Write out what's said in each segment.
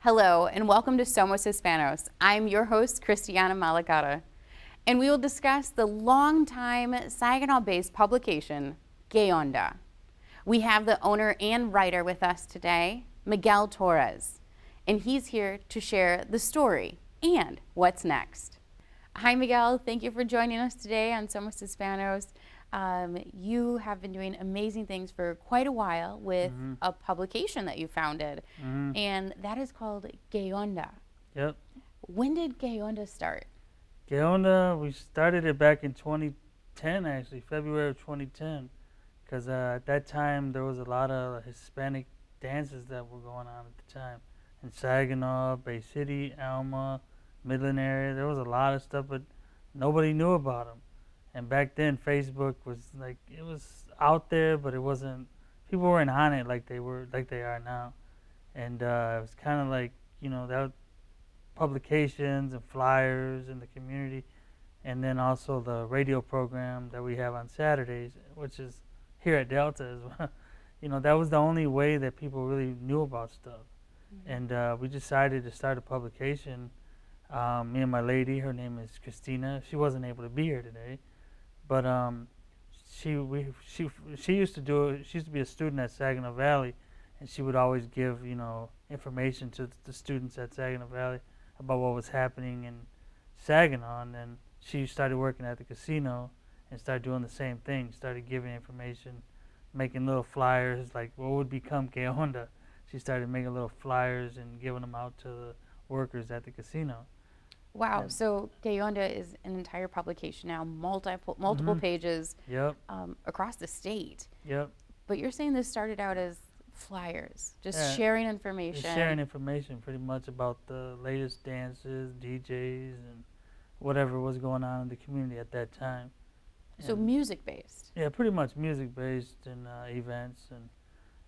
Hello, and welcome to Somos Hispanos. I'm your host, Cristiana Malagata, and we will discuss the longtime Saginaw-based publication, Onda. We have the owner and writer with us today, Miguel Torrez, and he's here to share the story and what's next. Hi, Miguel. Thank you for joining us today on Somos Hispanos. You have been doing amazing things for quite a while with a publication that you founded, and that is called Onda. Yep. When did Onda start? Onda, we started it back in 2010, actually, February of 2010, because at that time there was a lot of Hispanic dances that were going on at the time. In Saginaw, Bay City, Alma, Midland area, there was a lot of stuff, but nobody knew about them. And back then, Facebook was like, it was out there, but it wasn't, people weren't on it like they are now. And it was kind of like, that publications and flyers in the community, and then also the radio program that we have on Saturdays, which is here at Delta as well. That was the only way that people really knew about stuff. And we decided to start a publication. Me and my lady, her name is Christina. She wasn't able to be here today, but she used to do it. She used to be a student at Saginaw Valley, and she would always give information to the students at Saginaw Valley about what was happening in Saginaw. And then she started working at the casino and started doing the same thing. Started giving information, making little flyers like what would become Onda. She started making little flyers and giving them out to the workers at the casino. Wow, yeah. So Onda is an entire publication now, multiple pages across the state. Yep. But you're saying this started out as flyers, just sharing information. Just sharing information pretty much about the latest dances, DJs, and whatever was going on in the community at that time. So music-based. Yeah, pretty much music-based and events.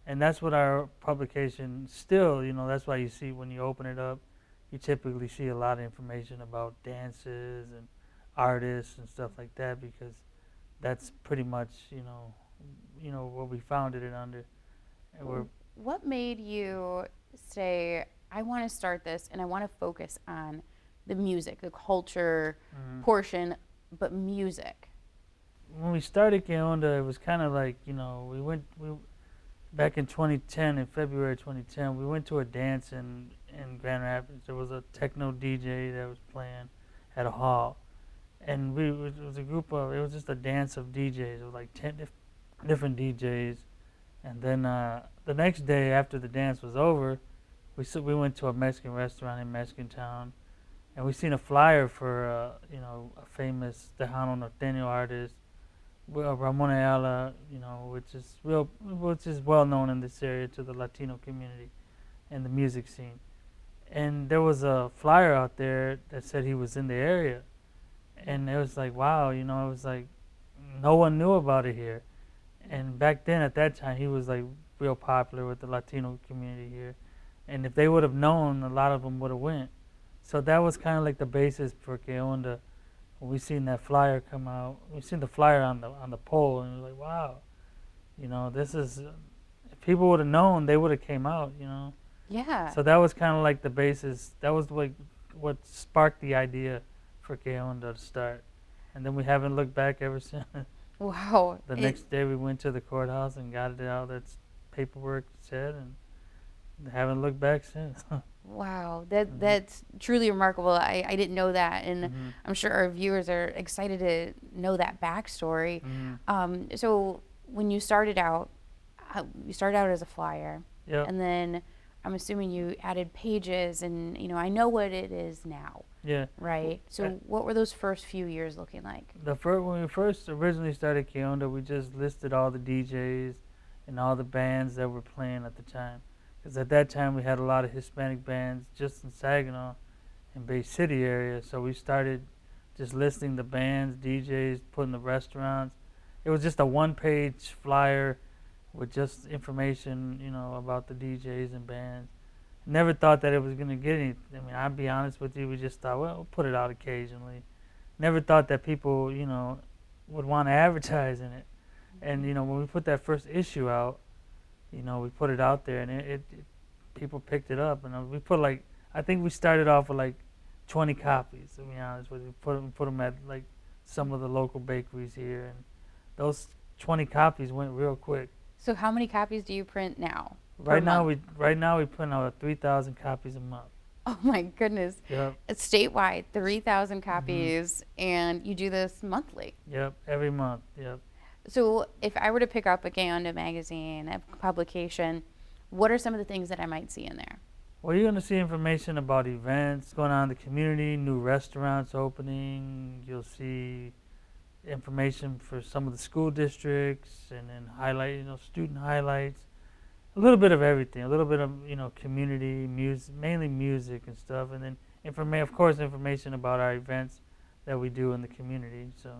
And that's what our publication still, that's why you see when you open it up, you typically see a lot of information about dances and artists and stuff like that, because that's pretty much, what we founded it under. And what made you say, I want to start this and I want to focus on the music, the culture portion, but music? When we started Onda, it was kind of like, back in 2010, in February 2010, we went to a dance in Grand Rapids. There was a techno DJ that was playing at a hall. And it was just a dance of DJs. It was like 10 different DJs. And then the next day after the dance was over, we went to a Mexican restaurant in Mexican Town. And we seen a flyer for, a famous Tejano Norteño artist, Ramon Ayala, which is well known in this area to the Latino community and the music scene. And there was a flyer out there that said he was in the area, and it was like, wow, it was like no one knew about it here. And back then, at that time, he was like real popular with the Latino community here. And if they would have known, a lot of them would have went. So that was kind of like the basis for Onda. When we seen that flyer come out, we seen the flyer on the pole, and it was like, wow, this is. If people would have known, they would have came out, Yeah. So that was kind of like the basis. That was like what sparked the idea for Onda to start, and then we haven't looked back ever since. Wow. The next day we went to the courthouse and got it out. That's paperwork said, and haven't looked back since. Wow, that's truly remarkable. I didn't know that, and I'm sure our viewers are excited to know that backstory. So when you started out as a flyer, and then I'm assuming you added pages, and I know what it is now. Yeah. Right. So what were those first few years looking like? When we first originally started Onda, we just listed all the DJs and all the bands that were playing at the time. Because at that time we had a lot of Hispanic bands just in Saginaw and Bay City area. So we started just listing the bands, DJs, putting the restaurants. It was just a one-page flyer with just information, about the DJs and bands. Never thought that it was going to get anything. I mean, I'll be honest with you, we just thought, well, we'll put it out occasionally. Never thought that people, would want to advertise in it. And, when we put that first issue out, we put it out there, and it people picked it up, and we put like, I think we started off with like 20 copies. To be honest with you, put them at like some of the local bakeries here, and those 20 copies went real quick. So how many copies do you print now? Right now we print out 3,000 copies a month. Oh my goodness. Yep. It's statewide, 3,000 copies, and you do this monthly. Yep, every month. Yep. So if I were to pick up a Gay Onda magazine, a publication, what are some of the things that I might see in there? Well, you're going to see information about events going on in the community, new restaurants opening. You'll see information for some of the school districts, and then student highlights. A little bit of everything, a little bit of, community, music, mainly music and stuff, and then of course, information about our events that we do in the community. So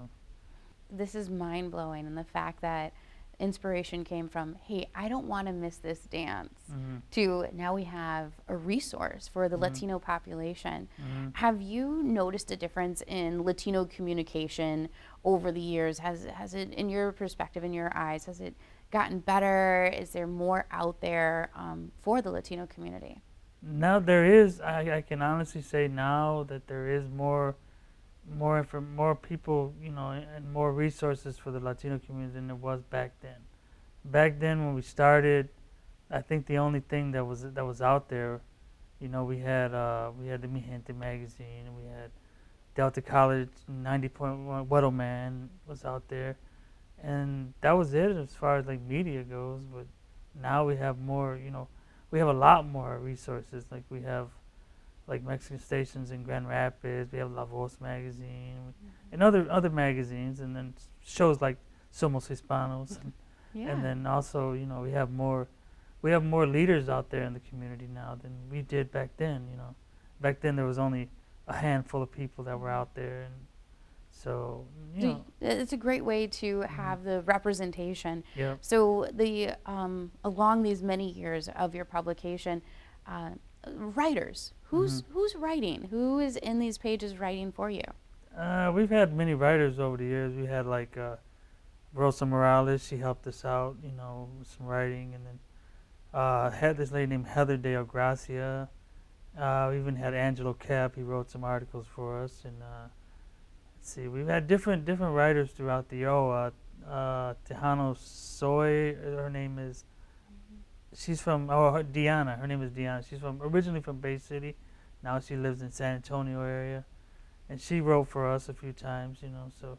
This is mind-blowing, and the fact that inspiration came from, hey, I don't want to miss this dance, to now we have a resource for the Latino population. Have you noticed a difference in Latino communication over the years? Has it, in your perspective, in your eyes, has it gotten better? Is there more out there for the Latino community? now there is, I can honestly say now that there is more people, and more resources for the Latino community than there was back then. Back then, when we started, I think the only thing that was out there, we had the Mi Gente magazine, and we had Delta College 90.1 Weddle Man was out there, and that was it as far as like media goes. But now we have more, we have a lot more resources. Like we have like Mexican stations in Grand Rapids. We have La Voz magazine, and other magazines, and then shows like Somos, Hispanos, and then also we have more leaders out there in the community now than we did back then. Back then there was only a handful of people that were out there, and so it's a great way to have the representation. Yep. So the along these many years of your publication, writers, who's writing? Who is in these pages writing for you? We've had many writers over the years. We had like Rosa Morales. She helped us out, with some writing, and then had this lady named Heather De Gracia. We even had Angelo Cap. He wrote some articles for us, and let's see, we've had different writers throughout the year. Tejano Soy, her name is. She's from Diana. Her name is Diana. She's originally from Bay City. Now she lives in San Antonio area, and she wrote for us a few times, So,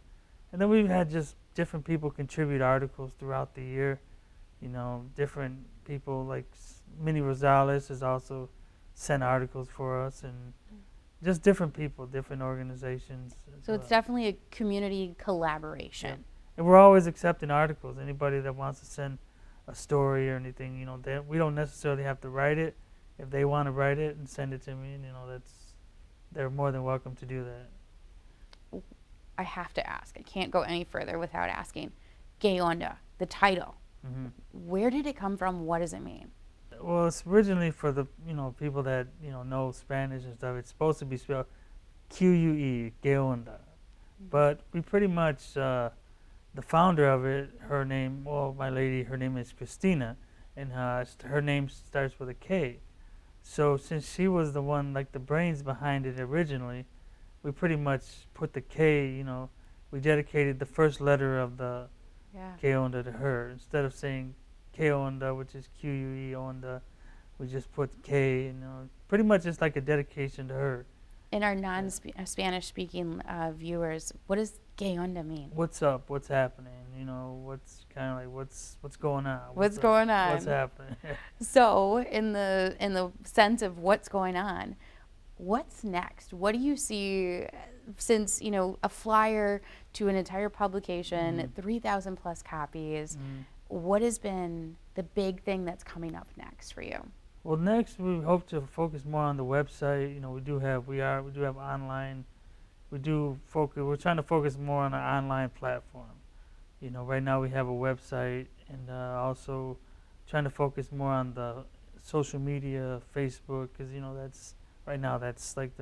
and then we've had just different people contribute articles throughout the year. Different people like Minnie Rosales has also sent articles for us, and just different people, different organizations. So it's definitely a community collaboration. Yeah. And we're always accepting articles. Anybody that wants to send a story or anything, we don't necessarily have to write it. If they want to write it and send it to me, they're more than welcome to do that. I have to ask. I can't go any further without asking. Gay Onda, the title. Where did it come from? What does it mean? Well, it's originally for the people that know Spanish and stuff. It's supposed to be spelled Q-U-E, Gay Onda, but we pretty much the founder of it, her name is Christina, and her name starts with a K. So since she was the one, like the brains behind it originally, we pretty much put the K, we dedicated the first letter of the Gay Onda to her. Instead of saying K Onda, which is Q-U-E Onda, we just put K, pretty much it's like a dedication to her. In our non-Spanish speaking viewers, what does Gay Onda mean? What's up? What's happening? What's kind of like what's going on? What's going on? What's happening? So, in the sense of what's going on, what's next? What do you see? Since a flyer to an entire publication, 3,000 plus copies. What has been the big thing that's coming up next for you? Well, next we hope to focus more on the website. We do have online. We're trying to focus more on our online platform. Right now we have a website, and also trying to focus more on the social media, Facebook, because that's like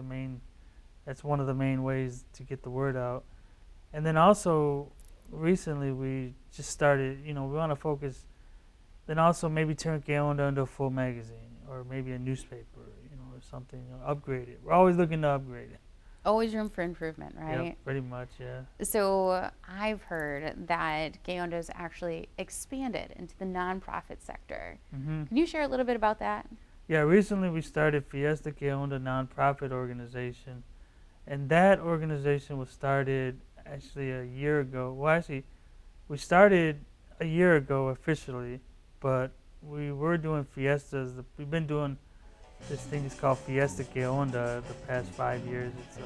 that's one of the main ways to get the word out. And then also recently we just started, we want to focus, then also maybe turn Gay Onda into a full magazine. or maybe a newspaper, or something, upgrade it. We're always looking to upgrade it. Always room for improvement, right? Yep, pretty much, yeah. So I've heard that Gay Onda's actually expanded into the nonprofit sector. hmm Can you share a little bit about that? Yeah, recently we started Fiesta que Onda nonprofit organization, and that organization was started actually a year ago. Well, actually, we started a year ago officially, but we were doing fiestas. We've been doing this thing is called Fiesta que Onda the past 5 years. It's an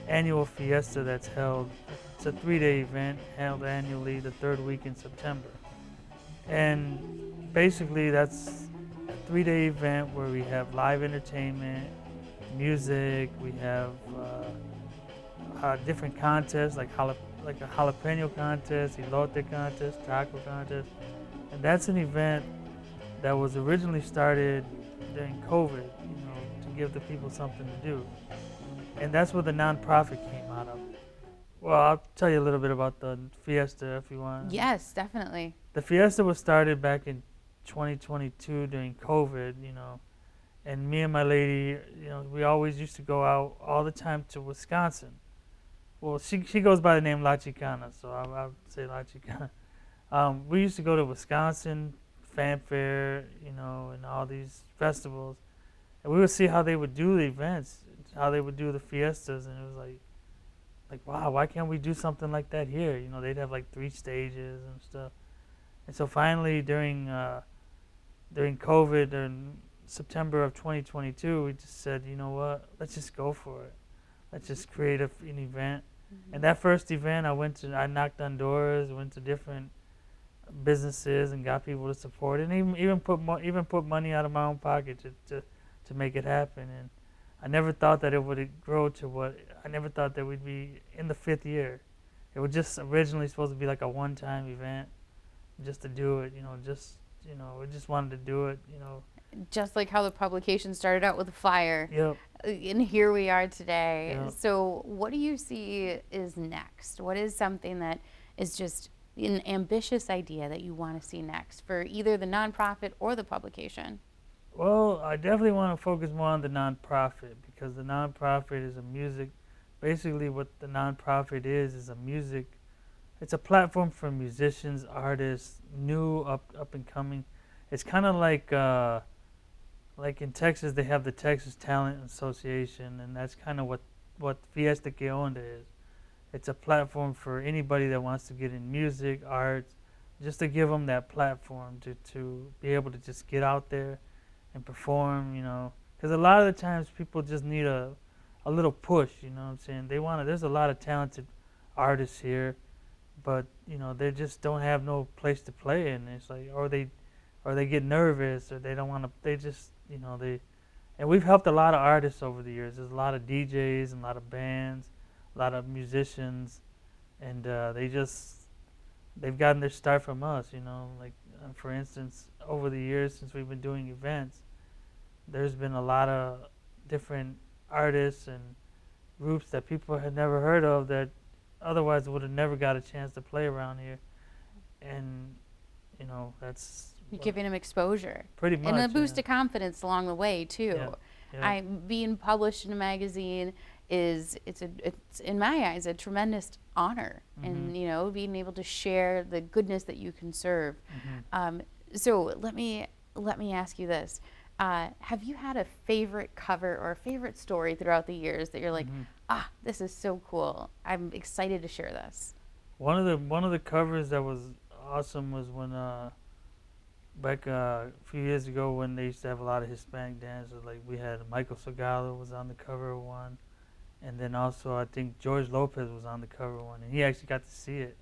annual fiesta that's held. It's a 3-day event held annually the third week in September. And basically that's a 3-day event where we have live entertainment, music, we have different contests like a jalapeno contest, elote contest, taco contest. And that's an event that was originally started during COVID, to give the people something to do. And that's where the nonprofit came out of. Well, I'll tell you a little bit about the Fiesta if you want. Yes, definitely. The Fiesta was started back in 2022 during COVID, and me and my lady, we always used to go out all the time to Wisconsin. Well, she goes by the name La Chicana, so I would say La Chicana. We used to go to Wisconsin Fanfare, and all these festivals, and we would see how they would do the events, how they would do the fiestas, and it was like wow, why can't we do something like that here? They'd have like 3 stages and stuff. And so finally, during COVID in September of 2022, we just said, you know what, let's just go for it. Let's just create an event. Mm-hmm. And that first event, I knocked on doors, went to different businesses and got people to support it, and even put money out of my own pocket to make it happen. And I never thought that it would grow to I never thought that we'd be in the 5th year. It was just originally supposed to be like a one-time event, just to do it. We just wanted to do it. Just like how the publication started out with a flyer. Yep. And here we are today. Yep. So what do you see is next? What is something that is just an ambitious idea that you want to see next for either the nonprofit or the publication? Well, I definitely want to focus more on the nonprofit, because the nonprofit is basically what the nonprofit is a music. It's a platform for musicians, artists, new up and coming. It's kind of like in Texas, they have the Texas Talent Association, and that's kind of what Fiesta que Onda is. It's a platform for anybody that wants to get in music, arts, just to give them that platform to be able to just get out there and perform, because a lot of the times people just need a little push, what I'm saying? There's a lot of talented artists here, but, they just don't have no place to play, and it's like, or they get nervous, or they don't want to, they just, and we've helped a lot of artists over the years. There's a lot of DJs and a lot of bands, a lot of musicians, and they've gotten their start from us, for instance, over the years since we've been doing events, there's been a lot of different artists and groups that people had never heard of that otherwise would have never got a chance to play around here, and that's You're giving them exposure. Pretty much. And a boost of confidence along the way too. Yeah. Being published in a magazine it's in my eyes a tremendous honor, Mm-hmm. and being able to share the goodness that you can serve. Mm-hmm. So let me ask you this: have you had a favorite cover or a favorite story throughout the years that you're like, Mm-hmm. this is so cool, I'm excited to share this? One of the covers that was awesome was when back a few years ago when they used to have a lot of Hispanic dancers. Like we had Michael Segala was on the cover of one, and then also I think George Lopez was on the cover of one, and he actually got to see it,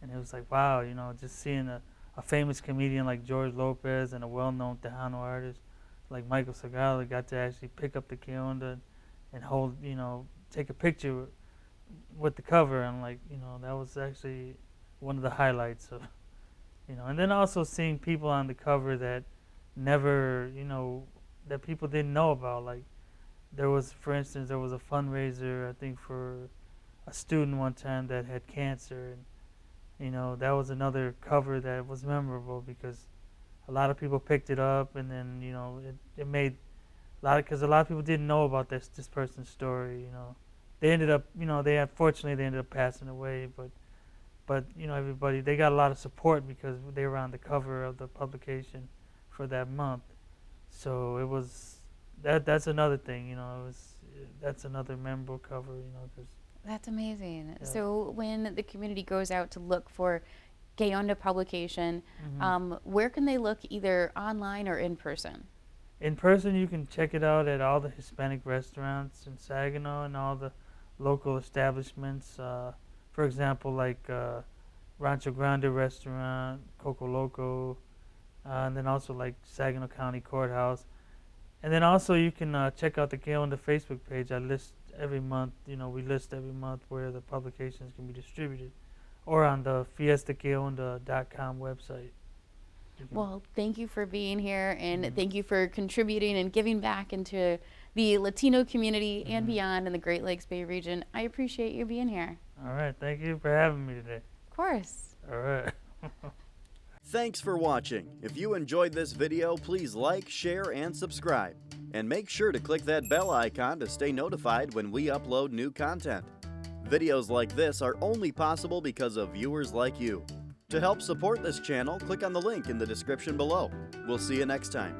and it was like, wow, just seeing a famous comedian like George Lopez and a well-known Tejano artist like Michael Segala got to actually pick up the Que Onda and hold, take a picture with the cover, and that was actually one of the highlights of, and then also seeing people on the cover that never, that people didn't know about. Like for instance, there was a fundraiser, I think, for a student one time that had cancer, and that was another cover that was memorable because a lot of people picked it up, and then it made because a lot of people didn't know about this person's story. They ended up fortunately they ended up passing away, but everybody, they got a lot of support because they were on the cover of the publication for that month. So it was that's another thing, that's another memorable cover, 'cause, That's amazing. yeah. So when the community goes out to look for Gay Onda publication, where can they look, either online or in person? In person, you can check it out at all the Hispanic restaurants in Saginaw and all the local establishments. For example, like Rancho Grande Restaurant, Coco Loco, and then also like Saginaw County Courthouse. And then also you can check out the Gay Onda Facebook page. I list every month, we list every month where the publications can be distributed, or on the fiestagayonda.com website. Well, thank you for being here, and thank you for contributing and giving back into the Latino community and beyond in the Great Lakes Bay region. I appreciate you being here. All right, thank you for having me today. Of course. All right. Thanks for watching. If you enjoyed this video, please like, share, and subscribe. And make sure to click that bell icon to stay notified when we upload new content. Videos like this are only possible because of viewers like you. To help support this channel, click on the link in the description below. We'll see you next time.